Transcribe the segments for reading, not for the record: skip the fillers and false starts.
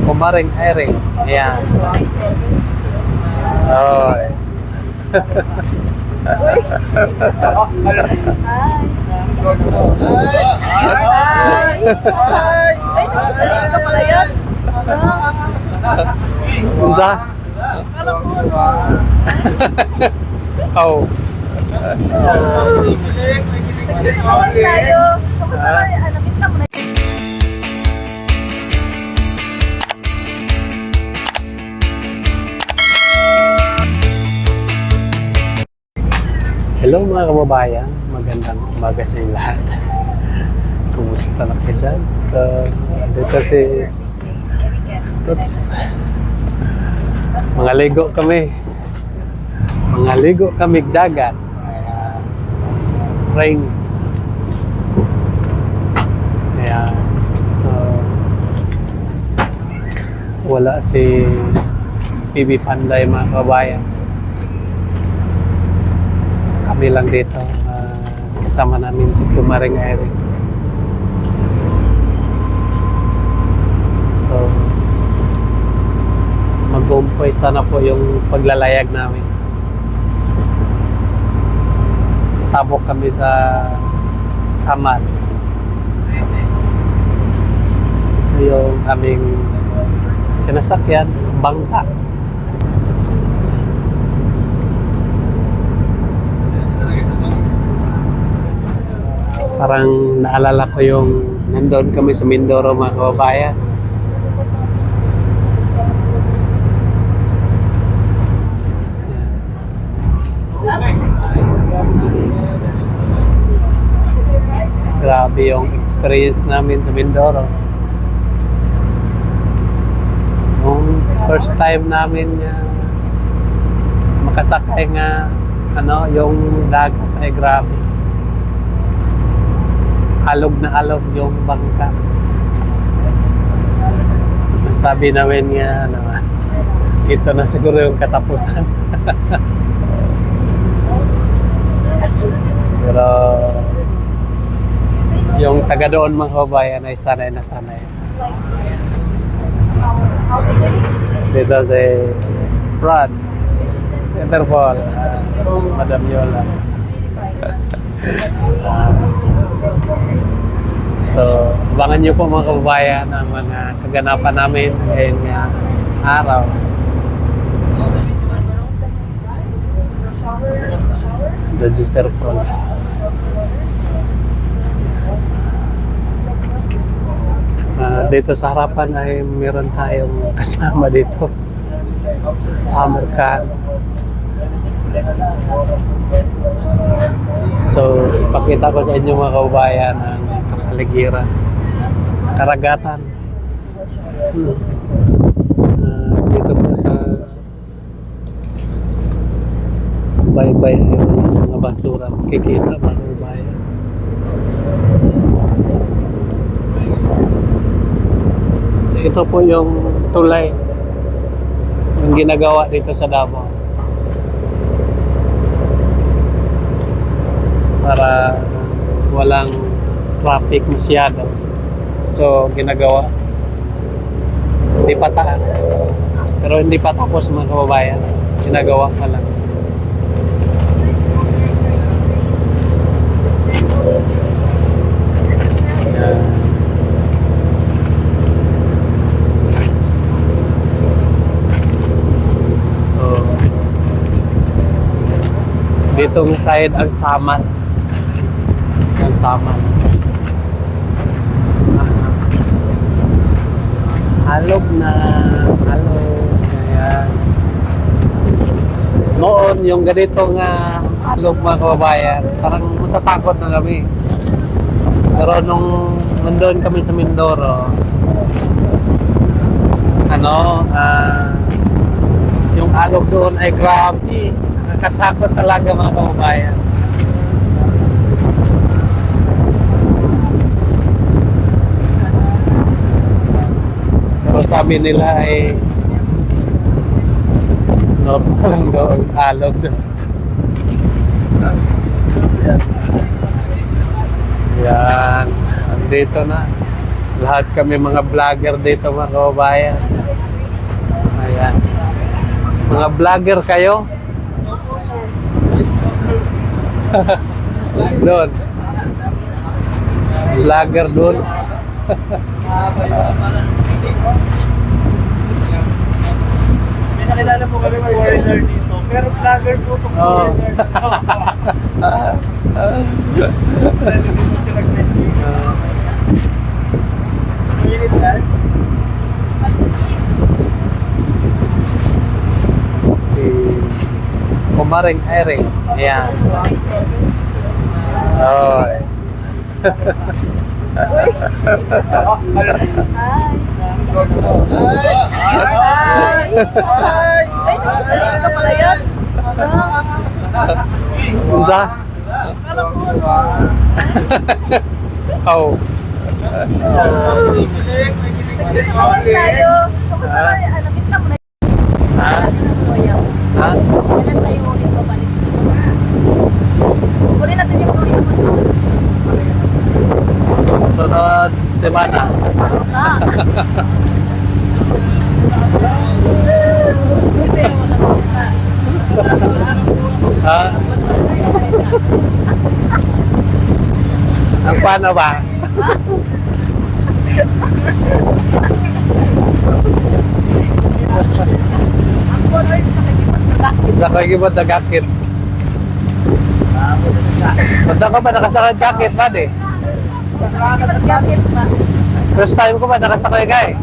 Kumaring Airing. Ayan. Oh. Unsa? Oh. Hello mga kababayan, magandang umaga sa inyo lahat. Kumusta na kayo dyan? So, dito si Toots. Mga ligo kami. Mga ligo kami dagat. Sa Rains. Ayan. So, wala si PB Panday mga kababayan. Kami lang dito, kasama namin si Kumaring Airing. So, mag-umpisa na po yung paglalayag namin. Tabok kami sa Samar. Yung aming sinasakyan, bangka. Parang naalala ko yung nandoon kami sa Mindoro mga kababayan. Grabe yung experience namin sa Mindoro. Yung first time namin makasakay nga yung dagat ay grabe. Alog na alog yung bangka. Sabi namin nga, ito na siguro yung katapusan. Pero yung taga doon mga kabayan ay sanay na sanay. Dito si Brad Interpol, Madam Yola. So, abangan nyo po mga kababayan ang mga kaganapan namin ngayong araw. The Circle. Dito sa harapan ay meron tayong kasama dito. American. So, ipakita ko sa inyo mga kababayan ang kapaligiran, karagatan. Dito po sa baybay yung mga basura makikita mga kababayan. So, ito po yung tulay yung ginagawa dito sa Davao para walang traffic masyado. So, ginagawa. Hindi pa pero hindi pa tapos mga kababayan. Ginagawa pa lang. Ayan. So, dito ng side ang Samar. Sama. Alog na. Alog. Ayan. Noon, yung ganito nga alog mga kababayan, parang matatakot na kami. Pero nung nandoon kami sa Mindoro, yung alog doon ay grabe. Nakatakot talaga mga kababayan. Pero sabi nila ay normal lang doon, alog doon. Yan. Yan. Dito na. Lahat kami mga vlogger dito mga kababayan. Ayan. Mga vlogger kayo? Doon. Vlogger doon. May nakilala po kami foreigner dito. Pero vlogger po itong Oo. foreigner. Dito sila Minit lang. Si Kumaring Ering. Ayan. Oh. Unsa? Oh. Ha? Ha? Sunod semana. Ha? Ang paano ba? Nakagibot na gakit. Punta ka ba nakasakay gakit ba eh? First time ko ba nakasakay ka eh?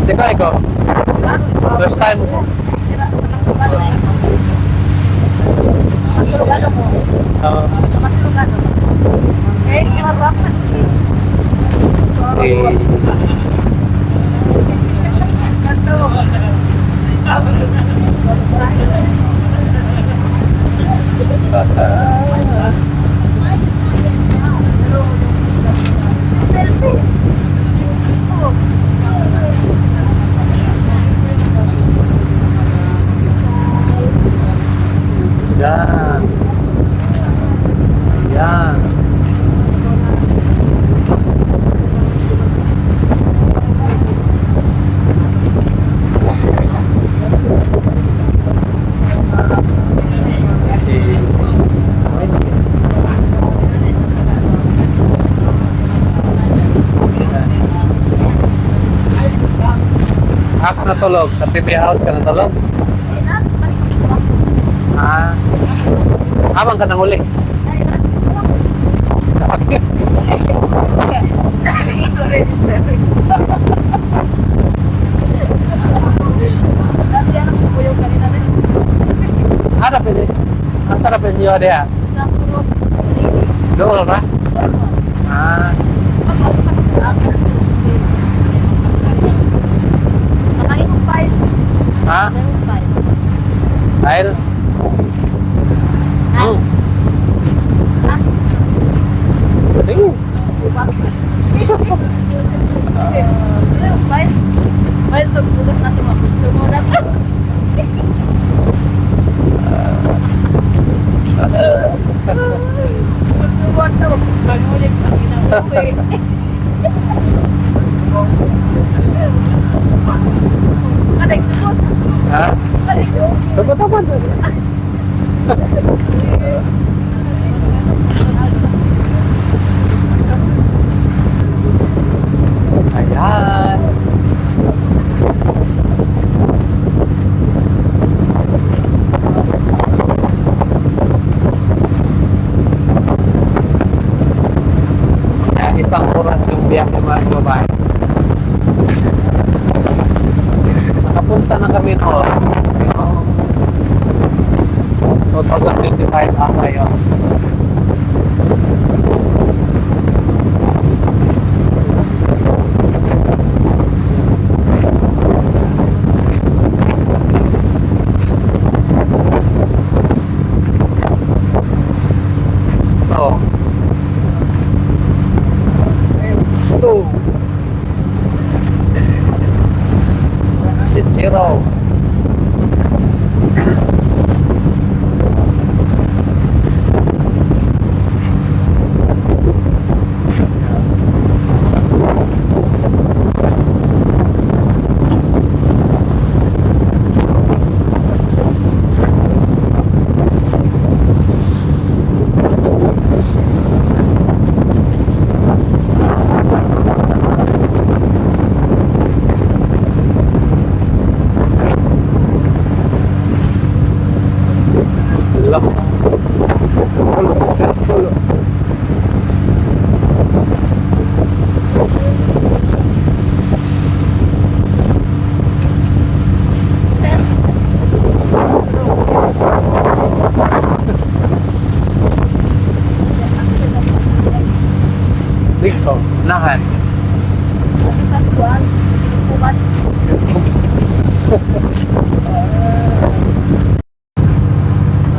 Siko, ikaw? First time ko. Masulugado mo. Oo. Masulugado. Eh, harap. Selfie. Yan. Yan. Ako natulog. Sa TV house ka natulog? Ah. Habang ka nang uli. Ada pwede. Asa pwede nyo dia? Doon ba? Ah. Ha? Air? Hmm. Tingin. Baik, tugas natin sumunod. Tutuan na, magulit ang ginawa. Aday, sugot. Ha? Aday, sugot. Sagot naman doon. Ayan. Ayan, isang oras yung biyak ng mga babae. Nakapunta na kami noon. 2025 ang ngayon. Gusto. Zero. Dito, lahat. Tatuan. Kumat.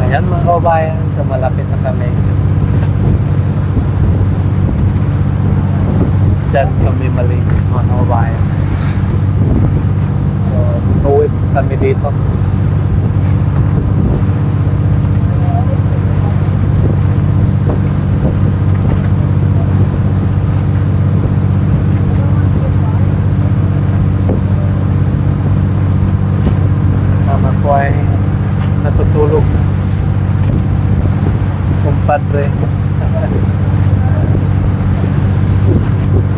Ayan mga kababayan, so malapit na kami. Diyan kami mali mga kababayan. So, 2 weeks kami dito. Kasama ko ay natutulog. Kumpadre.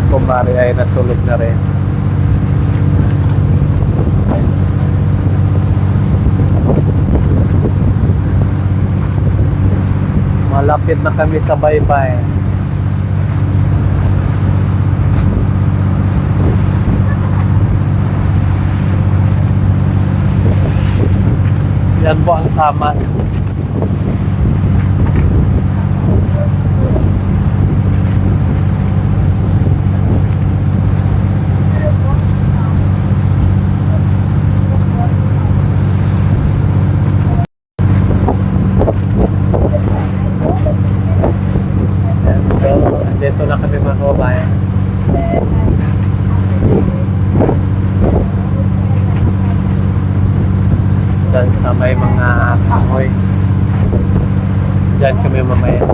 Kumari ay natulog na rin. Malapit na kami sa baybay. Yan po ang tama. So, andito na kami mga kababayan. Diyan sa may mga kahoy. Diyan kami mamaya.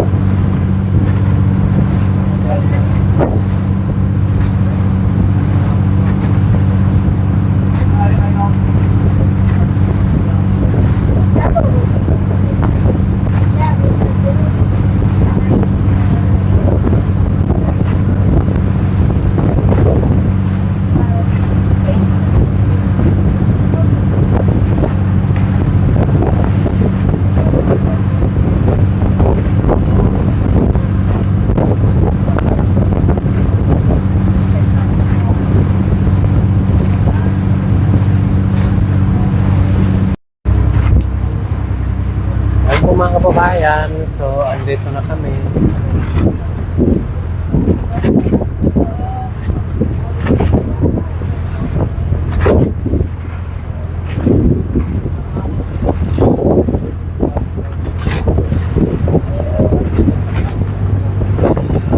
Ayun po mga kababayan, so andito na kami.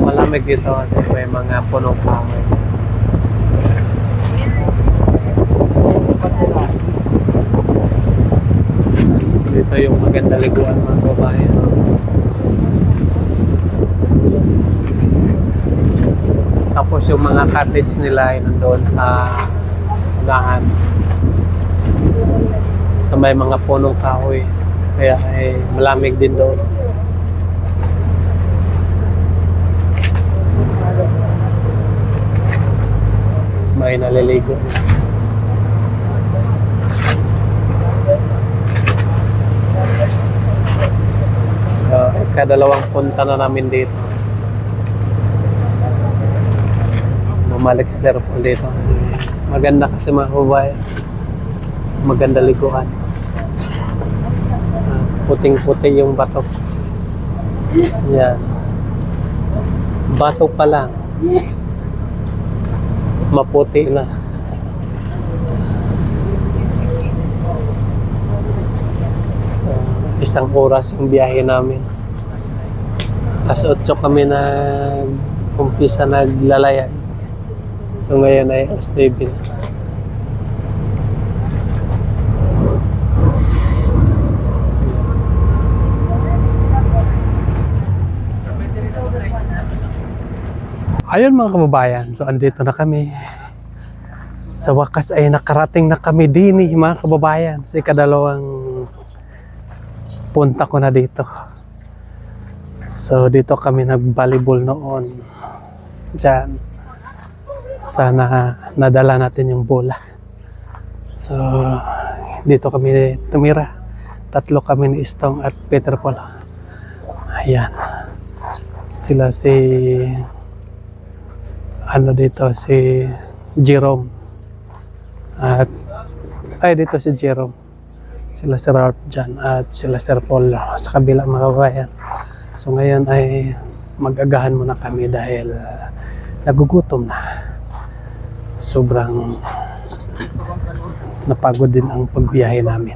Malamig dito kasi may mga punong kahoy. Dito yung maganda liguan mga kababayan. Tapos yung mga cottage nila ay nandoon sa unahan. Sa may mga punong kahoy. Kaya ay malamig din doon. May naliligo. Kadalawang punta na namin dito. Bumalik si Sir Paul dito kasi maganda kasi mga kababayan. Maganda liguan. Puting-puti yung bato. Yan. Bato pa lang. Maputi na. So, isang oras yung biyahe namin. Alas 8 kami na umpisa naglalayag. So ngayon ay alas 9 na. Ayun mga kababayan, so andito na kami. Sa wakas ay nakarating na kami din mga kababayan. Sa ikadalawang punta ko na dito. So dito kami nag-volleyball noon. Diyan. Sana nadala natin yung bola. So dito kami tumira. 3 kami ni Istong at Peter Paul. Ayan. Sila si dito si Jerome. At dito si Jerome. Sila si Ralph dyan at sila Sir Paul sa kabila mga kabayan. So ngayon ay mag-agahan muna kami dahil nagugutom na. Sobrang napagod din ang pagbiyahe namin.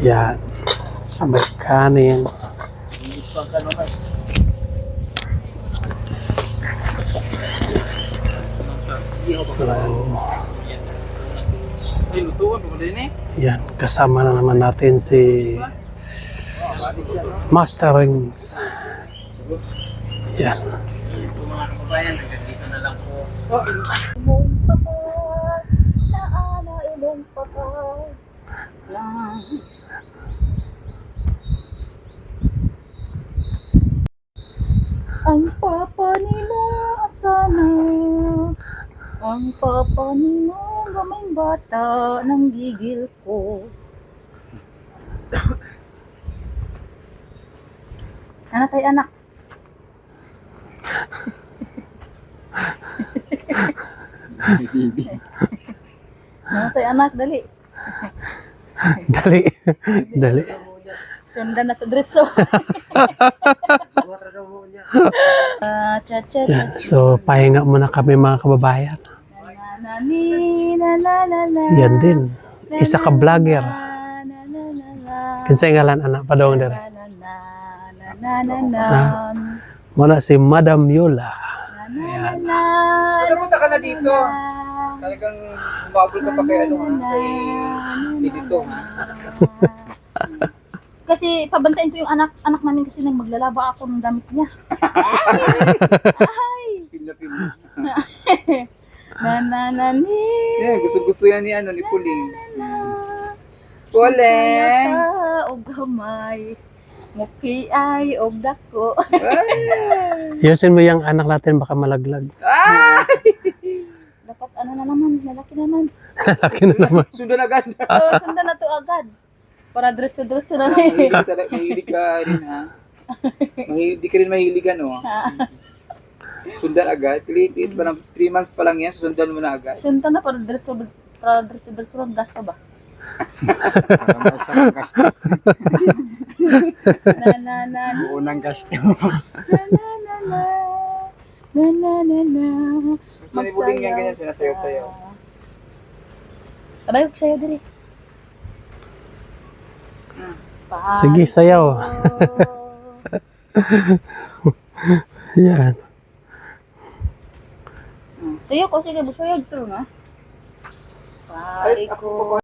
Yan. Sabay kanin. So, Ay, lutuan pa din eh. yan. Kasama na naman natin si Master Rings. Yan. Mga kababayan, hanggang dito na lang po. Ilong pakat, naana ilong pakat lang. Ang papa nila asana, ang papa nila gamay bata ng gigil ko. Ano tayo anak? Ano tayo anak? Dali. Dali. Dali. Sundan na to diretso. Cha cha cha. Yan. So, pahinga muna kami mga kababayan. Na na na na. Yan din. Isa ka vlogger. Na na na na. Kinsay ngalan anak pa daw dere. Na na na na. Muna si Madam Yola. Na na. Punta ka na dito. Talagang bumabol ka pa kay ano ha? Kay dito ha? Kasi pabantayin ko yung anak namin kasi nang maglalaba ako ng damit niya. Ay! Pila-pila. Na ni. Yeah, gusto-gusto yan ni ano ni Puling. Puling! Og gamay. Muki ay og dako. Yusin mo yung anak natin baka malaglag. Dapat ano na naman, lalaki naman. Laki na naman. Sundan agad. Sundan na to agad. Para diretso-diretso na Mahilig ka rin ha? Di ka rin mahilig ano? Sundan agad. Liit pa ng 3 months pa lang yan, susundan mo na agad. Sundan na para diretso lang gasto ba? Na. Unang gasto. Na. Gusto ni Puling yan ganyan, sinasayaw-sayaw. Abay ko sa'yo diri. Sige, sayaw. Yan. Sa'yo ko, sige, busayag to na. Pari ko.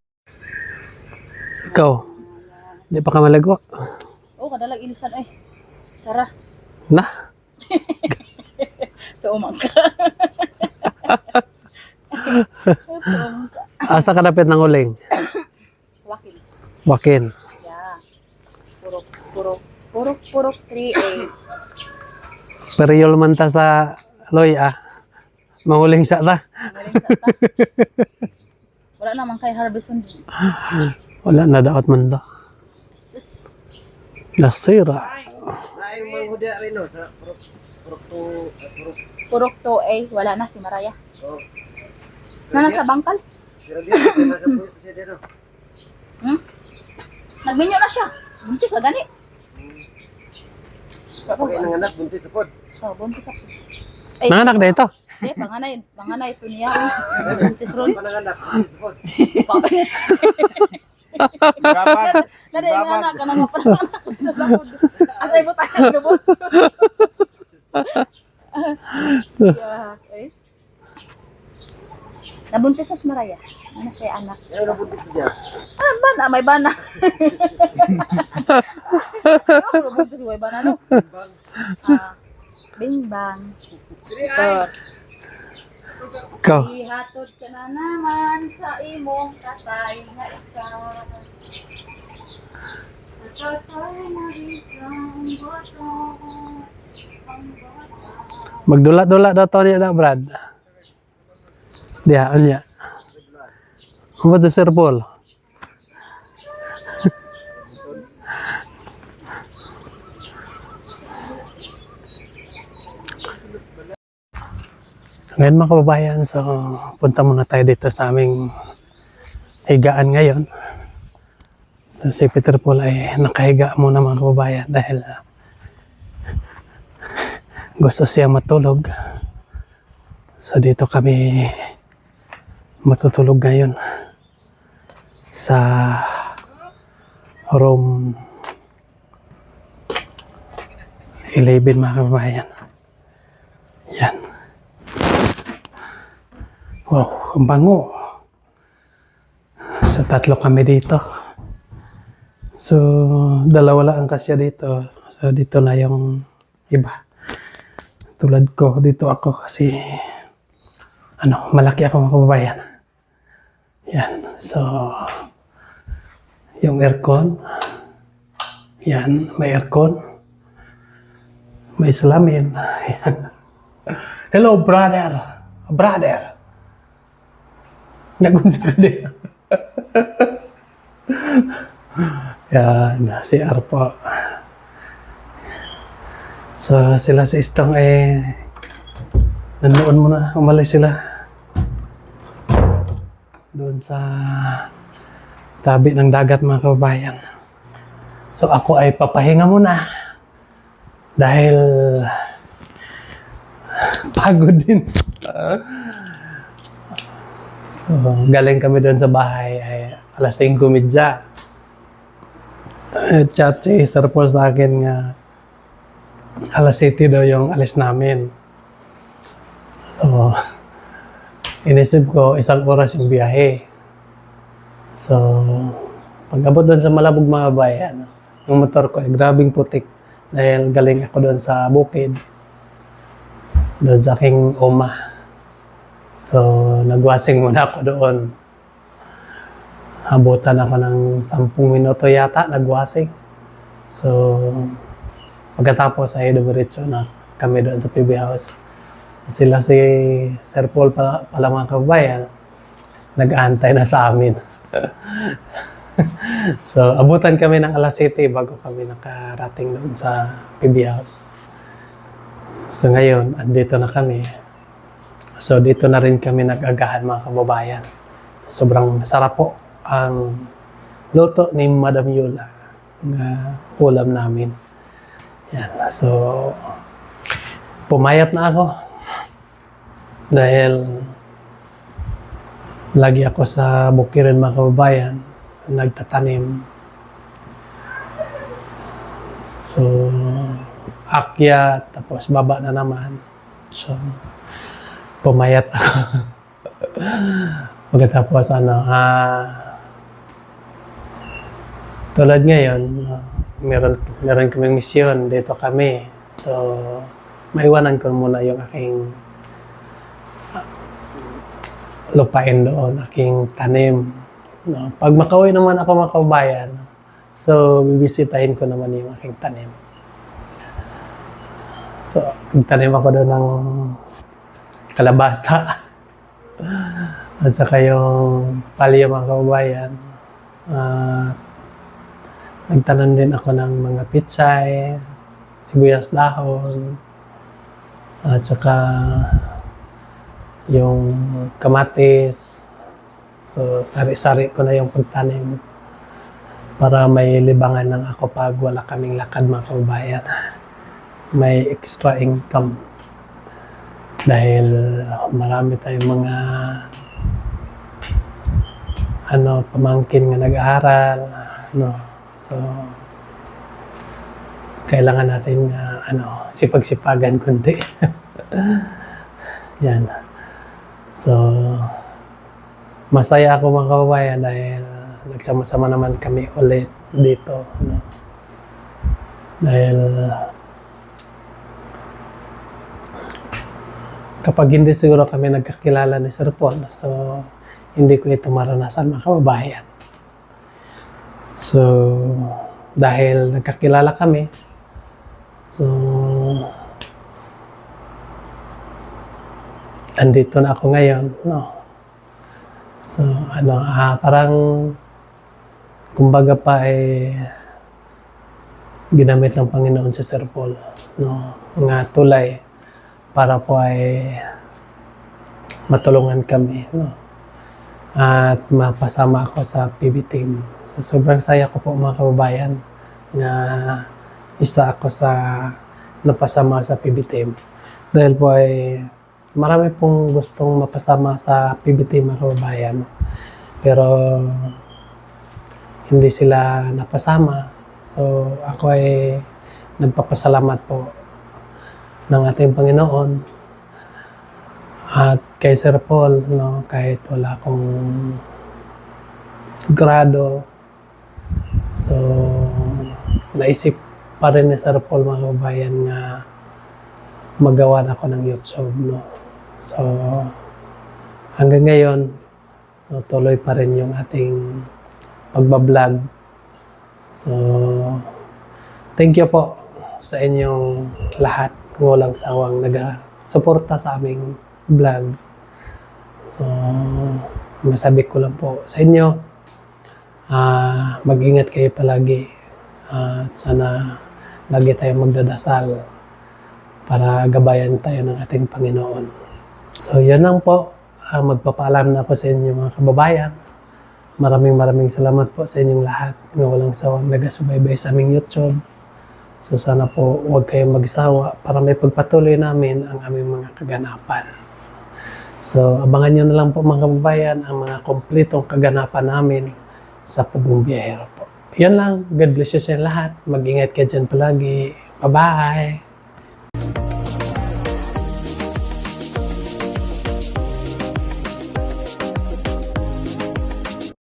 Ikaw. Hindi pa ka malagwak. Oh, kadalag ilisan ay. Sara. Na. Tuumang ka. Tuumang ka. Asa ka napit ng uling? Wakil. Wakin. Yeah. Purok 3A. Periyol man ta sa loy Manguling sa ta. Wala naman kay harveston. Wala na daot man to. Sus. Nasira. Ay, manghudya rin no, sa Purok 2A. Wala na si Maraya. Oh. Na nasa bangkal. Pero dito, sa nakapuyo siya dito. Nagminyo na siya. Buntis na gani. Okay, nanganak, buntis sa pod. Oh, buntis ako. Ay, Nanganak na ito. panganay ito niya. Buntis ron. Pananganak, buntis sa pod. Nadaing anak ka na nga pananganak. Buntis na po. Asay mo tayo ng lubot. Okay. Nabuntis sa Maraya. Ano siya anak? Ano na buntis niya? Bana, may bana. Nabuntis may bana, no? Bing bang. So, Ikaw. ihatod ka na naman sa imong tatay nga isa. Tatay na isang bata. Magdula-dula daw to niya na, Brad. Diha, anya. Ano ba Sir Paul? Ngayon mga kababayan, so punta muna tayo dito sa aming higaan ngayon. So si Peter Paul ay nakahiga muna mga kababayan dahil gusto siya matulog. So dito kami matutulog ngayon sa room 11 mga kababayan. Yan. Wow, ang bango. So tatlo kami dito. So dalawa lang kasya dito. So dito na yung iba. Tulad ko, dito ako kasi malaki ako mga kababayan. Yan. So yung aircon. Yan, may aircon. May salamin. Yan. Hello, brother. Brother. Nagunsa ka din. Yan, si Arpo. So, sila si Istong nandoon muna, umalis sila. Doon sa tabi ng dagat mga kababayan. So, ako ay papahinga muna. Dahil pagod din. So, galing kami doon sa bahay ay alas 5:30. Chat si Sir Paul sa akin nga alas 7 daw yung alis namin. So, inisip ko 1 oras yung biyahe. So, pag abot doon sa Malabog mga bayan, yung motor ko ay grabing putik dahil galing ako doon sa bukid. Doon sa aking oma. So, nagwasing muna ako doon. Abutan ako ng 10 minuto yata, nagwasing. So, pagkatapos ay dumiretso na kami doon sa PB House. Sila si Sir Paul pala mga kababayan, nag-aantay na sa amin. So, abutan kami ng alas 7 bago kami nakarating doon sa PB House. So, ngayon, andito na kami. So, dito na rin kami nag-agahan mga kababayan. Sobrang sarap po ang luto ni Madam Yula na ulam namin. Yan. So, pumayat na ako dahil lagi ako sa bukirin mga kababayan, nagtatanim. So, akyat, tapos baba na naman. So, pumayat ako. Pagkatapos tulad ngayon, meron kaming misyon, dito kami. So, maiwanan ko muna yung aking lupain doon, aking tanim. No? Pag makauwi naman ako mga kababayan, so, bibisitahin ko naman yung aking tanim. So, nagtanim ako doon ng kalabasa. At saka yung palya mga kababayan. Nagtanim din ako ng mga pitsay, sibuyas dahon, at saka yung kamatis. So, sari-sari ko na yung pagtanim para may libangan ng ako pag wala kaming lakad mga kababayan. May extra income dahil marami tayong mga pamangkin nga nag-aaral, no. So, kailangan natin sipag-sipagan kundi. Yan. So, masaya ako mga kababayan dahil nagsama-sama naman kami ulit dito, no. Dahil kapag hindi siguro kami nagkakilala ni Sir Paul, so hindi ko ito maranasan mga kababayan. So, dahil nagkakilala kami, so, andito na ako ngayon, no. So, parang, kumbaga pa ginamit ng Panginoon si Sir Paul, no, nga tulay, para po ay matulungan kami, no. at mapasama ako sa PB team. So, sobrang saya ko po mga kababayan na isa ako sa napasama sa PB team. Dahil po ay marami pong gustong mapasama sa PB team mga kababayan. Pero hindi sila napasama. So ako ay nagpapasalamat po ng ating Panginoon at kay Sir Paul, no, kahit wala akong grado. So naisip pa rin ni Sir Paul mga kababayan nga magawa na ako ng YouTube, no. So hanggang ngayon, no, tuloy pa rin yung ating pagbablog. So thank you po sa inyong lahat, walang sawang nag-suporta sa aming vlog. So masabi ko lang po sa inyo, mag-ingat kayo palagi at sana lagi tayong magdadasal para gabayan tayo ng ating Panginoon. So yun lang po, magpapaalam na ako sa inyo mga kababayan. Maraming salamat po sa inyong lahat na walang sawang nagasubaybay sa aming YouTube. So sana po huwag kayong magsawa para may pagpatuloy namin ang aming mga kaganapan. So abangan nyo na lang po mga kababayan ang mga kompletong kaganapan namin sa Pugong Biyahero po. Yan lang. God bless you sa lahat. Mag-ingat kayo dyan palagi. Bye-bye!